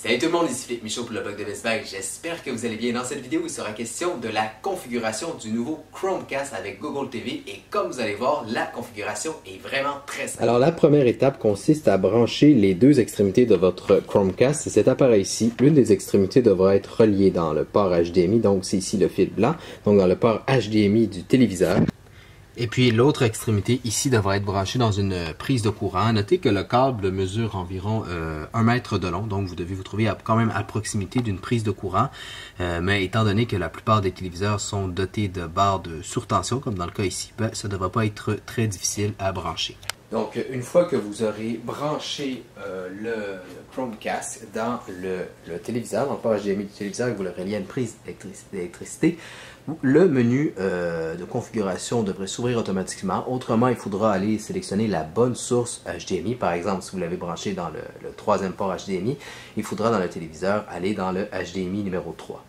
Salut tout le monde, ici Philippe Michaud pour le blog de Bestbuy. J'espère que vous allez bien. Dans cette vidéo, il sera question de la configuration du nouveau Chromecast avec Google TV. Et comme vous allez voir, la configuration est vraiment très simple. Alors la première étape consiste à brancher les deux extrémités de votre Chromecast. C'est cet appareil-ci. L'une des extrémités devra être reliée dans le port HDMI, donc c'est ici le fil blanc, donc dans le port HDMI du téléviseur. Et puis l'autre extrémité ici devra être branchée dans une prise de courant. Notez que le câble mesure environ 1 mètre de long, donc vous devez vous trouver quand même à proximité d'une prise de courant. Mais étant donné que la plupart des téléviseurs sont dotés de barres de surtension, comme dans le cas ici, ben, ça ne devrait pas être très difficile à brancher. Donc une fois que vous aurez branché le Chromecast dans le téléviseur, dans le port HDMI du téléviseur, et que vous le reliez à une prise d'électricité, le menu de configuration devrait s'ouvrir automatiquement. Autrement, il faudra aller sélectionner la bonne source HDMI. Par exemple, si vous l'avez branché dans le troisième port HDMI, il faudra dans le téléviseur aller dans le HDMI numéro 3.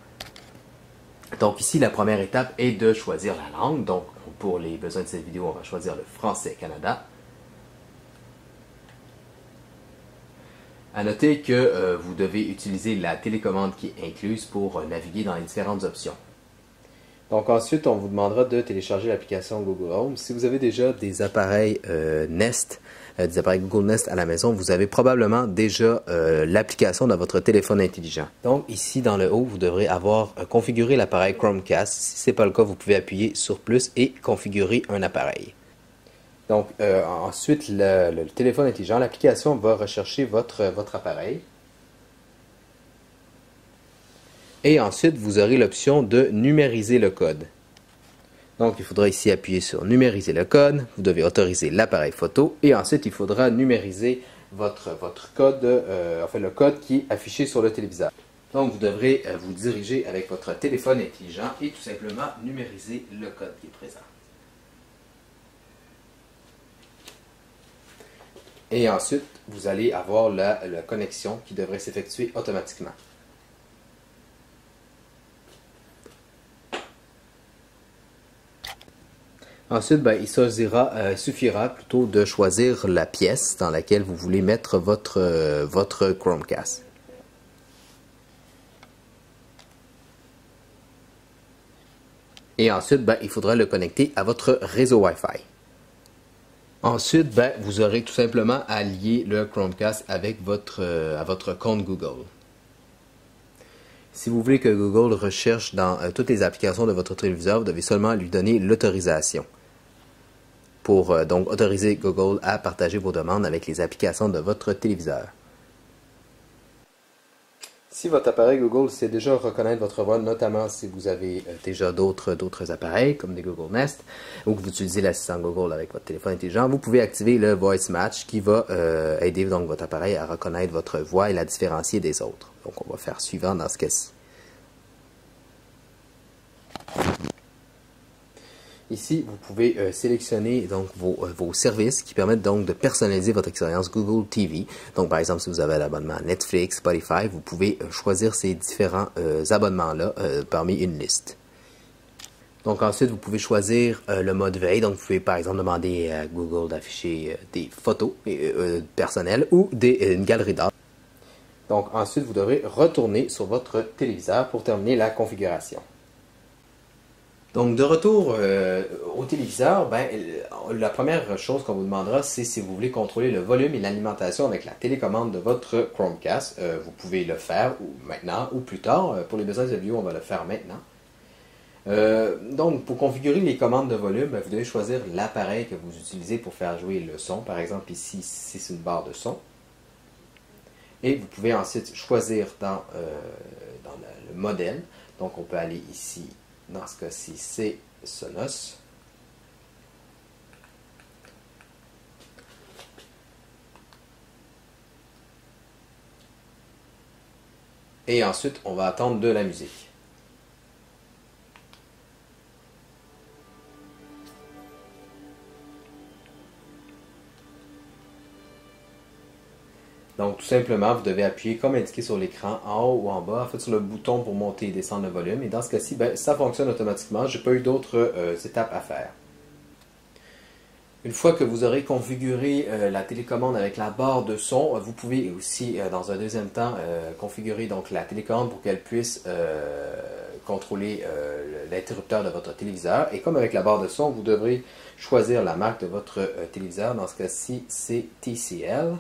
Donc ici, la première étape est de choisir la langue. Donc pour les besoins de cette vidéo, on va choisir le français Canada. À noter que vous devez utiliser la télécommande qui est incluse pour naviguer dans les différentes options. Donc ensuite, on vous demandera de télécharger l'application Google Home. Si vous avez déjà des appareils Nest, des appareils Google Nest à la maison, vous avez probablement déjà l'application dans votre téléphone intelligent. Donc ici dans le haut, vous devrez avoir configuré l'appareil Chromecast. Si ce n'est pas le cas, vous pouvez appuyer sur plus et configurer un appareil. Donc ensuite, le téléphone intelligent, l'application va rechercher votre appareil. Et ensuite, vous aurez l'option de numériser le code. Donc, il faudra ici appuyer sur numériser le code. Vous devez autoriser l'appareil photo. Et ensuite, il faudra numériser votre code, enfin le code qui est affiché sur le téléviseur. Donc, vous devrez vous diriger avec votre téléphone intelligent et tout simplement numériser le code qui est présent. Et ensuite, vous allez avoir la connexion qui devrait s'effectuer automatiquement. Ensuite, ben, il suffira plutôt de choisir la pièce dans laquelle vous voulez mettre votre Chromecast. Et ensuite, ben, il faudra le connecter à votre réseau Wi-Fi. Ensuite, ben, vous aurez tout simplement à lier le Chromecast avec votre compte Google. Si vous voulez que Google recherche dans toutes les applications de votre téléviseur, vous devez seulement lui donner l'autorisation pour donc autoriser Google à partager vos demandes avec les applications de votre téléviseur. Si votre appareil Google sait déjà reconnaître votre voix, notamment si vous avez déjà d'autres appareils comme des Google Nest ou que vous utilisez l'assistant Google avec votre téléphone intelligent, vous pouvez activer le Voice Match qui va aider donc votre appareil à reconnaître votre voix et la différencier des autres. Donc on va faire suivant dans ce cas-ci. Ici, vous pouvez sélectionner donc vos services qui permettent donc de personnaliser votre expérience Google TV. Donc, par exemple, si vous avez l'abonnement Netflix, Spotify, vous pouvez choisir ces différents abonnements-là parmi une liste. Donc, ensuite, vous pouvez choisir le mode veille. Donc, vous pouvez, par exemple, demander à Google d'afficher des photos personnelles ou une galerie d'art. Donc, ensuite, vous devrez retourner sur votre téléviseur pour terminer la configuration. Donc, de retour au téléviseur, ben, la première chose qu'on vous demandera, c'est si vous voulez contrôler le volume et l'alimentation avec la télécommande de votre Chromecast. Vous pouvez le faire maintenant ou plus tard. Pour les besoins de vidéo, on va le faire maintenant. Donc, pour configurer les commandes de volume, ben, vous devez choisir l'appareil que vous utilisez pour faire jouer le son. Par exemple, ici, c'est une barre de son. Et vous pouvez ensuite choisir dans le modèle. Donc, on peut aller ici. Dans ce cas-ci, c'est Sonos. Et ensuite, on va attendre de la musique. Donc, tout simplement, vous devez appuyer comme indiqué sur l'écran, en haut ou en bas, en fait sur le bouton pour monter et descendre le volume. Et dans ce cas-ci, ben, ça fonctionne automatiquement. Je n'ai pas eu d'autres étapes à faire. Une fois que vous aurez configuré la télécommande avec la barre de son, vous pouvez aussi, dans un deuxième temps, configurer donc la télécommande pour qu'elle puisse contrôler l'interrupteur de votre téléviseur. Et comme avec la barre de son, vous devrez choisir la marque de votre téléviseur. Dans ce cas-ci, c'est TCL.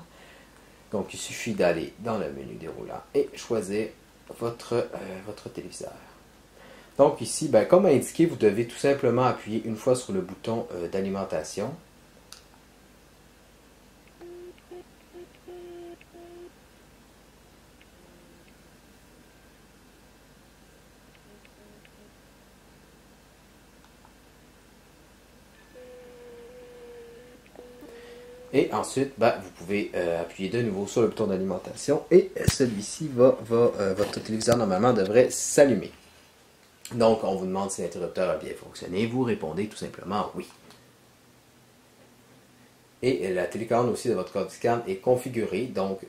Donc, il suffit d'aller dans le menu déroulant et choisir votre téléviseur. Donc ici, comme indiqué, vous devez tout simplement appuyer une fois sur le bouton d'alimentation. Et ensuite, vous pouvez appuyer de nouveau sur le bouton d'alimentation et celui-ci votre téléviseur normalement devrait s'allumer. Donc, on vous demande si l'interrupteur a bien fonctionné. Vous répondez tout simplement oui. Et la télécommande aussi de votre code scan est configurée. Donc,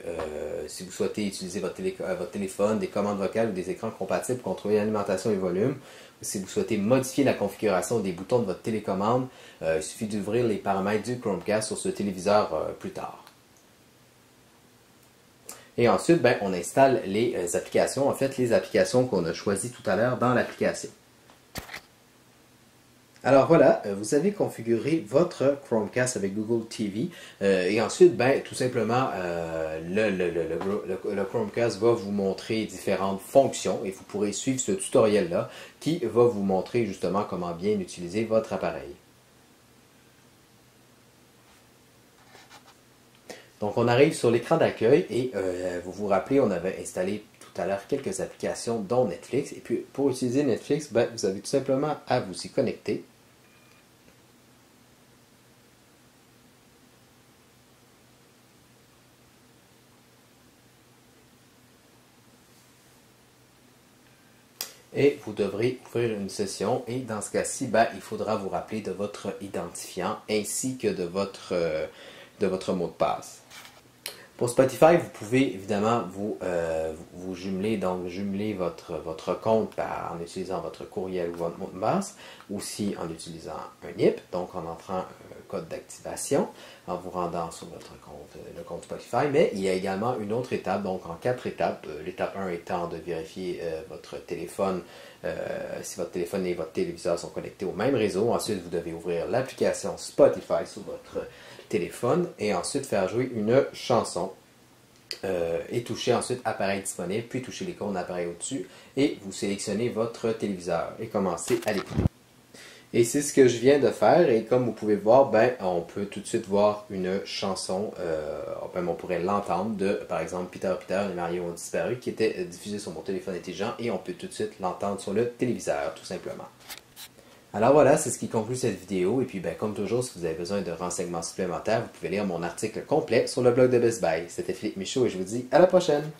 si vous souhaitez utiliser votre téléphone, des commandes vocales ou des écrans compatibles pour contrôler l'alimentation et le volume, ou si vous souhaitez modifier la configuration des boutons de votre télécommande, il suffit d'ouvrir les paramètres du Chromecast sur ce téléviseur plus tard. Et ensuite, on installe les applications, en fait les applications qu'on a choisies tout à l'heure dans l'application. Alors voilà, vous avez configuré votre Chromecast avec Google TV et ensuite, tout simplement, le Chromecast va vous montrer différentes fonctions et vous pourrez suivre ce tutoriel-là qui va vous montrer justement comment bien utiliser votre appareil. Donc on arrive sur l'écran d'accueil et vous vous rappelez, on avait installé tout à l'heure quelques applications dont Netflix. Et puis pour utiliser Netflix, vous avez tout simplement à vous y connecter. Et vous devrez ouvrir une session et dans ce cas-ci, il faudra vous rappeler de votre identifiant ainsi que de votre mot de passe. Pour Spotify, vous pouvez évidemment vous jumeler, donc jumeler votre compte en utilisant votre courriel ou votre mot de passe, aussi en utilisant un NIP, donc en entrant un code d'activation, en vous rendant sur votre compte, le compte Spotify, mais il y a également une autre étape, donc en 4 étapes. L'étape 1 étant de vérifier votre téléphone, si votre téléphone et votre téléviseur sont connectés au même réseau. Ensuite, vous devez ouvrir l'application Spotify sur votre téléphone et ensuite faire jouer une chanson et toucher ensuite appareil disponible, puis toucher l'icône d'appareil au-dessus et vous sélectionnez votre téléviseur et commencez à l'écouter. Et c'est ce que je viens de faire et comme vous pouvez voir, on peut tout de suite voir une chanson, on pourrait l'entendre de, par exemple, Peter les Mario ont disparu, qui était diffusée sur mon téléphone intelligent et on peut tout de suite l'entendre sur le téléviseur, tout simplement. Alors voilà, c'est ce qui conclut cette vidéo. Et puis, comme toujours, si vous avez besoin de renseignements supplémentaires, vous pouvez lire mon article complet sur le blog de Best Buy. C'était Philippe Michaud et je vous dis à la prochaine!